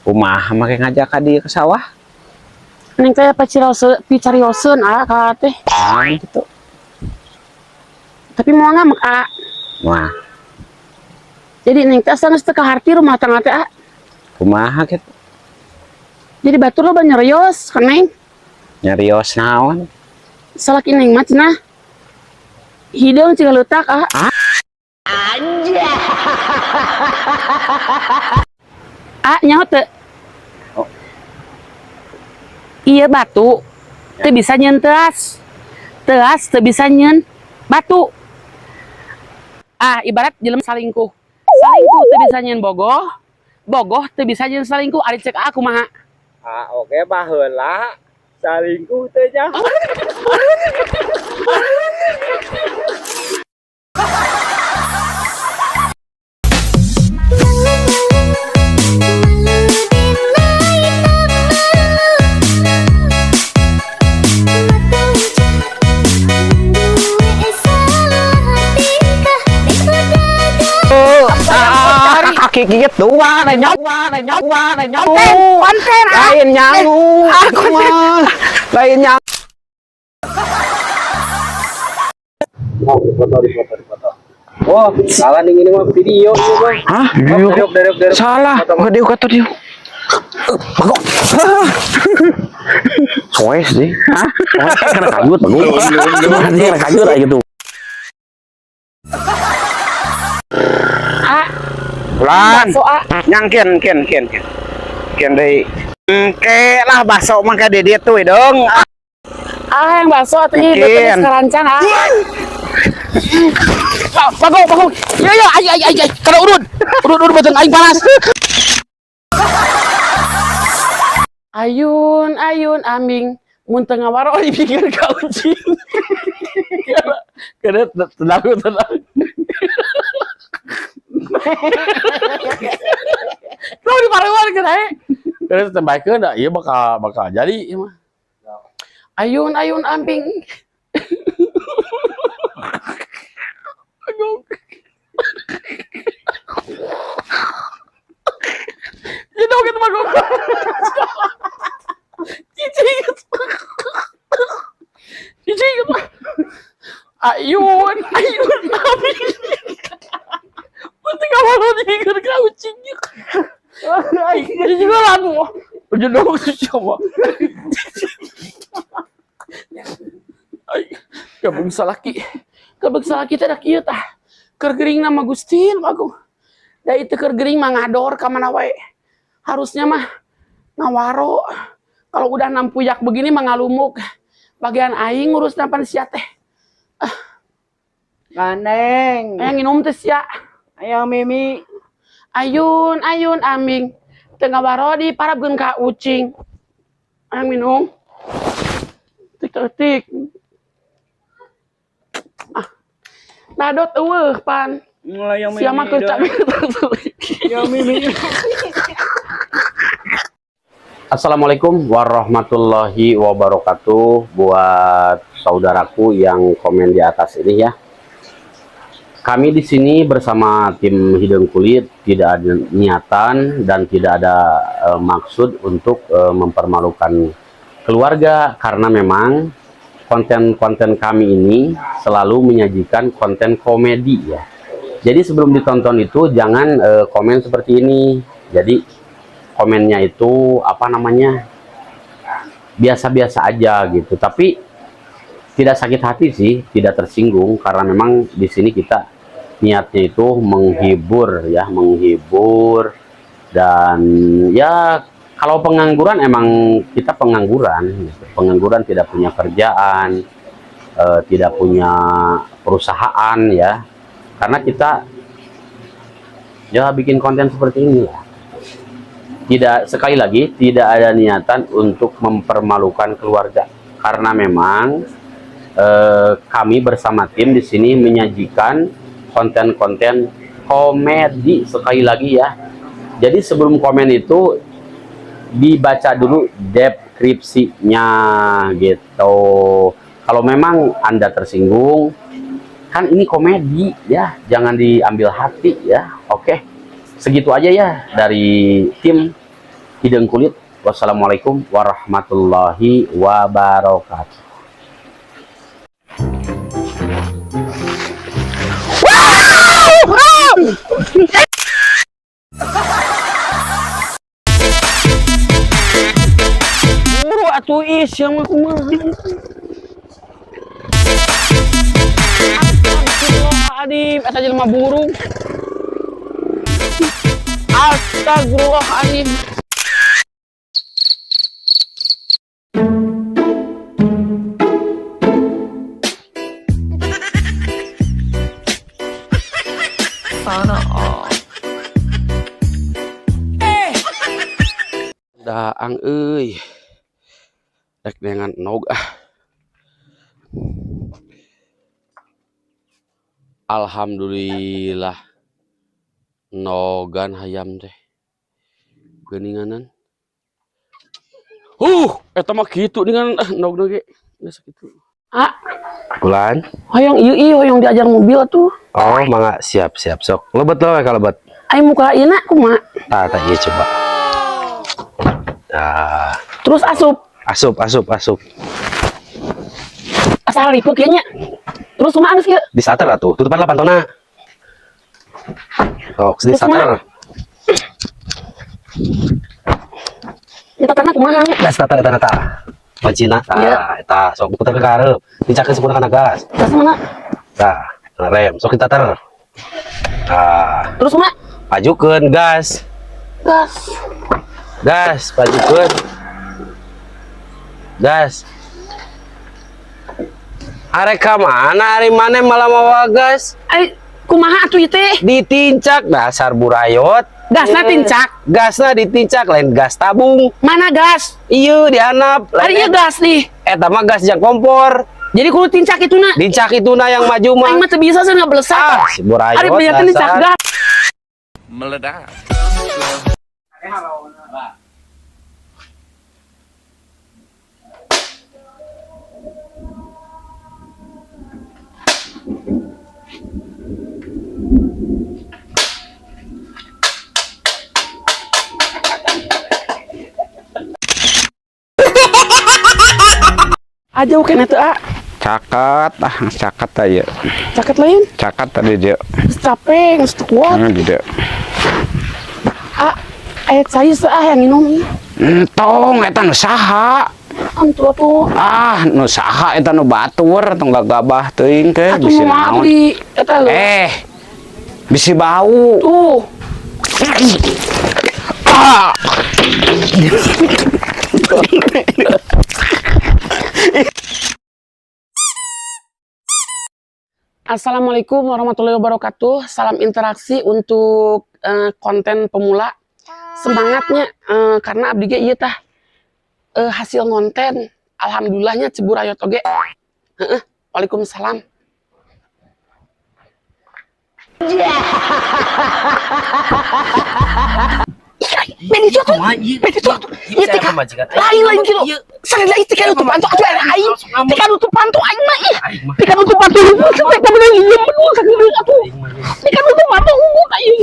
Kumaha make ngajak ka di ke sawah? Neng teh picarioseun ka teh. Gitu. Tapi mau ngamak Wah, jadi neng teh asa geus teu kaharti rumah tangga teh kumaha kitu? Jadi batur lo nyerios ka neng. Nyarios naon? Salaki neng mah cenah hideung ciga leutak nyaho teu? Oh. Iya batu teu bisa nyeun teas teu bisa nyeun batu. Ibarat jelema salingkuh teu bisa nyeun bogoh teu bisa nyeun salingkuh. Ari cek aku mah Oke baheula salingkuh teh nya. Kaki gitu lain nyangu lain nyang foto. Oh, salah nih ini mah video ini bang. Hah? Video? Salah. Video kata dia. Soes sih. Hah? Kena kajut bagus. Kena kajut aja gitu. Lan, yang ken deh. Lah bakso mah ka dia tuh dong. yang bakso atuh ieu karancang Bagong. Ya ai. Kada urut beuteung aing panas. Ayun ambing mun teu ngawaro dipikir ka ucing. Kada tenang. Kalau di parewan kan terus tembakeun da ieu bakal jadi ieu mah. Ayun ambing. Itu gitu bagong. Cicing. Ayun ambing. Penting kalau dipikir ka ucing. Ini juga lagu. Jodoh siapa? Kabung salaki teh dak ieu tah. Keur geuring nama Gustin Bagong. Da itu keur geuring mah ngador ka mana wae. Harusnya mah ngawaro. Kalau udah nampuyak begini mah ngalumuk. Bagian aing ngurus napan sia teh. Kaneng. Aya nginum teh sia. Aya Mimi. Ayun ambing. Teu ngawaro diparabkeun ka ucing. Aya minum. Tik. Dadot eueuh pan. Sia mah keur Ya Mimi. Assalamualaikum warahmatullahi wabarakatuh. Buat saudaraku yang komen di atas ini ya. Kami di sini bersama tim Hideung Kulit tidak ada niatan dan tidak ada maksud untuk mempermalukan keluarga, karena memang konten-konten kami ini selalu menyajikan konten komedi ya. Jadi sebelum ditonton itu jangan komen seperti ini. Jadi komennya itu apa namanya, biasa-biasa aja gitu, tapi tidak sakit hati sih, tidak tersinggung, karena memang di sini kita niatnya itu menghibur ya, dan ya kalau pengangguran emang kita pengangguran tidak punya kerjaan, tidak punya perusahaan ya, karena kita ya bikin konten seperti ini ya. Sekali lagi tidak ada niatan untuk mempermalukan keluarga, karena memang kami bersama tim di sini menyajikan konten-konten komedi. Sekali lagi ya, jadi sebelum komen itu dibaca dulu deskripsinya gitu. Kalau memang Anda tersinggung, kan ini komedi ya, jangan diambil hati ya. Oke, Segitu aja ya dari tim Hideng Kulit. Wassalamualaikum warahmatullahi wabarakatuh. Buru atuh is yang aku mah. Astagfirullahaladzim, eta jelema burung. Astagfirullahaladzim. Daang euy. Rek dengan nog Alhamdulillah nogan hayam teh geuninganan. Eta mah kitu dengan nog ge geus kitu. Bulan. Hoyong ieu hoyong diajar mobil tuh. Oh, mangga siap sok. Lebet loe ka lebet. Ai muka ieu kumaha? Tah ieu coba. Nah, Terus asup. asup. Asal liput kayaknya. Terus kumaha geus kieu? Di starter atuh, tutupan lah pantona. Sok, di starter. Kita tanah kumaha? Gas starter eta. Pancina tah eta sok diputer ke hareup. Dicakeun sepuna kana gas. Gas mana? Tah, rem sok ditater. Tah, Terus kumaha? pajukeun gas. Gas, pajukeun. Gas. Arek ka mana? Ari maneh malah mawa gas? Ai kumaha atuh ieu teh? Ditincak dasar burayot. Gasna tincak. Gasna ditincak lain gas tabung. Mana gas? Ieu dihanap. Ari ieu gas nih. Eta mah gas jang kompor. Jadi kudu tincak ituna. Dincak ituna yang maju mah. Aing mah teu bisa sih ngabelesak. Si burayot. Ari banyak tincak gas. Meledak. Aja oke itu Cakat aya. Caket lain. Cakat tadi dia. Capek, geus kuat. Dia. Ayat saya yang minum. Entong eta nu saha? Antu atuh. Nu saha eta nu batur tong gagabah teuing teh Atuh bisi nu naon. abdi eta lho. Bisi bau. Tuh. Assalamualaikum warahmatullahi wabarakatuh. Salam interaksi untuk konten pemula. Semangatnya karena abdi ge ieu tah hasil konten. Alhamdulillahnya cebur ayot oge. Heeh. Waalaikumsalam. Bedi itu tuh. Ieu teh lain gitu. Sarila itu kan utupan tuh atuh aing. Teh utupan tuh aing mah ih. Teh utupan tuh sampai ka bener ieu mah sakieu atuh. Teh utupan tuh aing.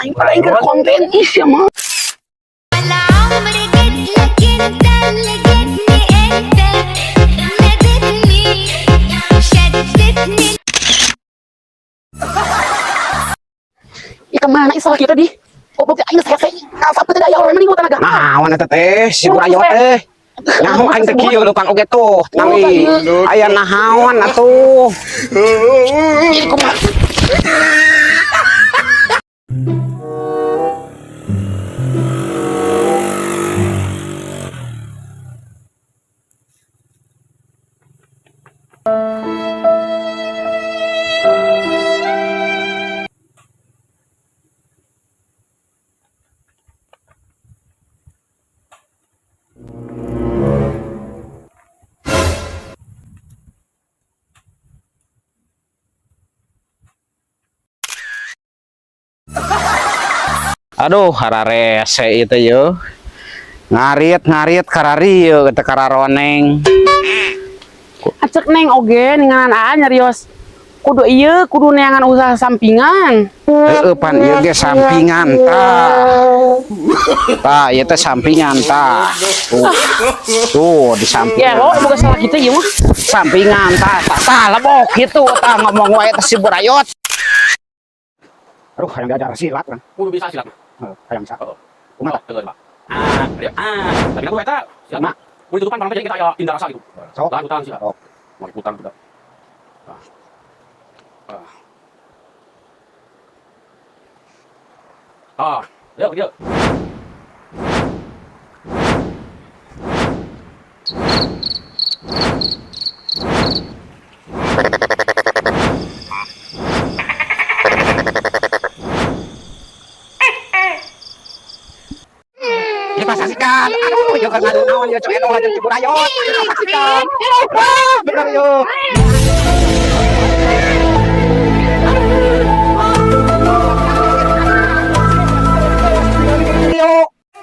Aing paling ke konten ih sia mah. Kemana salah kita di? Oh, bukti aing saya sampai tidak ya orang mending tenaga. Naon eta teh si burayot teh. Naon aing teh kieu leukan oge tuh. Nami aya nahaon atuh. Ini kumaha? Aduh hararese ieu teh yeuh. Ngarit karari yeuh eta kararoneng. Acek neng oge ninganan nyarios Kudu iya, kudu neangan usaha sampingan. Pan ieu ge sampingan tah. Tah, ieu teh sampingan tah. Tuh, di samping. Ya, lo bukan salah kita ieu mah. Sampingan tah, tah lebok gitu tah ngomong wae teh si Burayot. Aduh, hayang diajar silat kan. Kudu bisa silat. Hayang bisa. Kumaha teh, Pak? Tapi aku eta silat mah. Kudu tutupan palang jadi kita aya tindak rasa gitu. Sok. Lahan hutan silat. Sok. Mau hutan juga. Yuk, yuk. Kita saksikan. Aduh, yo kan ngadu naon yo cok eno aja Ciburayot. Kita saksikan. Wah, bener yo.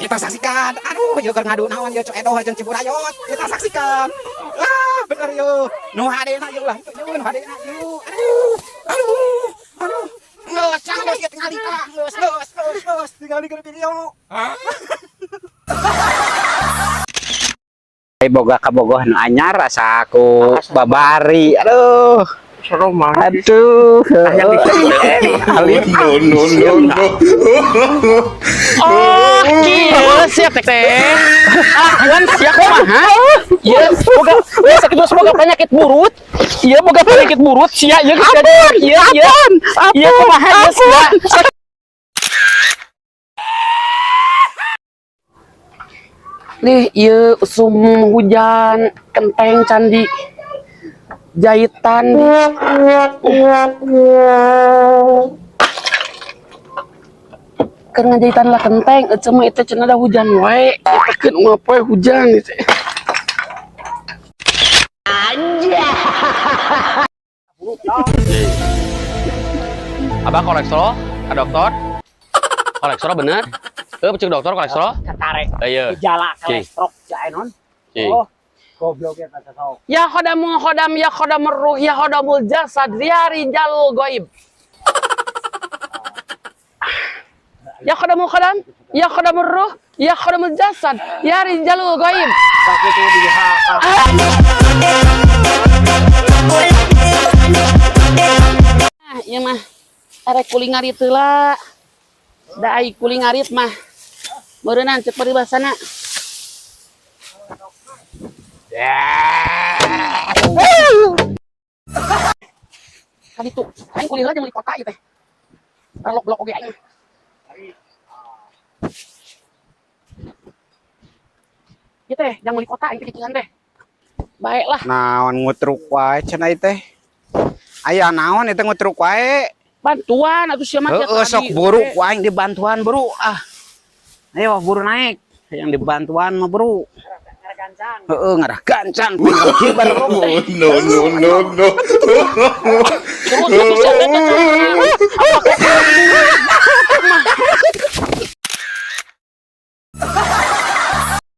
Kita saksikan. Aduh, yo kan ngadu naon yo cok eno aja Ciburayot. Kita saksikan. Wah, bener yo. Nu hadena yo lah. Yo nu hadena yo. Aduh. Aduh. Ngeus cangos ieu tingali tah. Ngeus tingali ke video. Boga kabogoh nu anyar rasa aku babari. Aduh. Serem mah. Aduh. Oh, kieu sia teh teh. Wan sia kumaha? Ieu boga sakit boga penyakit burut. Ieu boga penyakit burut sia ieu geus ieu. Ieu kumaha ieu sia. Nih, ieu usum hujan, kenteng candi. Jahitan. Karena jahitan lah kenteng, cuma itu cenah ada hujan wae. Kita kan ngapain hujan itu. Abah kolesterol, ke dokter. Kolesterol bener? Cek dokter kolesterol. Tertarik. Ayo. Gejala kolesterol jaenon. Oh, goblok ya kata kau. Ya khodamul khodam, ya khodamur ruh, ya khodamul jasad, ya rijalul goib. Ya khodamul khodam, ya khodamur ruh, ya khodamul jasad, ya rijalul goib. Sakit itu di haka. Iya mah, arek kuling ngarit heula. Da ai kuling ngarit mah. Meureunnan cek paribasana. Kali tuh, aing kuliah aja di kota ieu teh. Blok-blok oge aing. Ieu teh, jang di kota aing pikiran teh. Baiklah, Naon ngutruk wae cenah teh. Aya naon eta ngutruk wae? bantuan atuh sia mah Heeh, sok buru ku aing dibantuan buru. Ah. Ayo buru naik. Yang dibantuan mah buru. Gancang. Heeh, ngarah gancang. Kibar No. Terus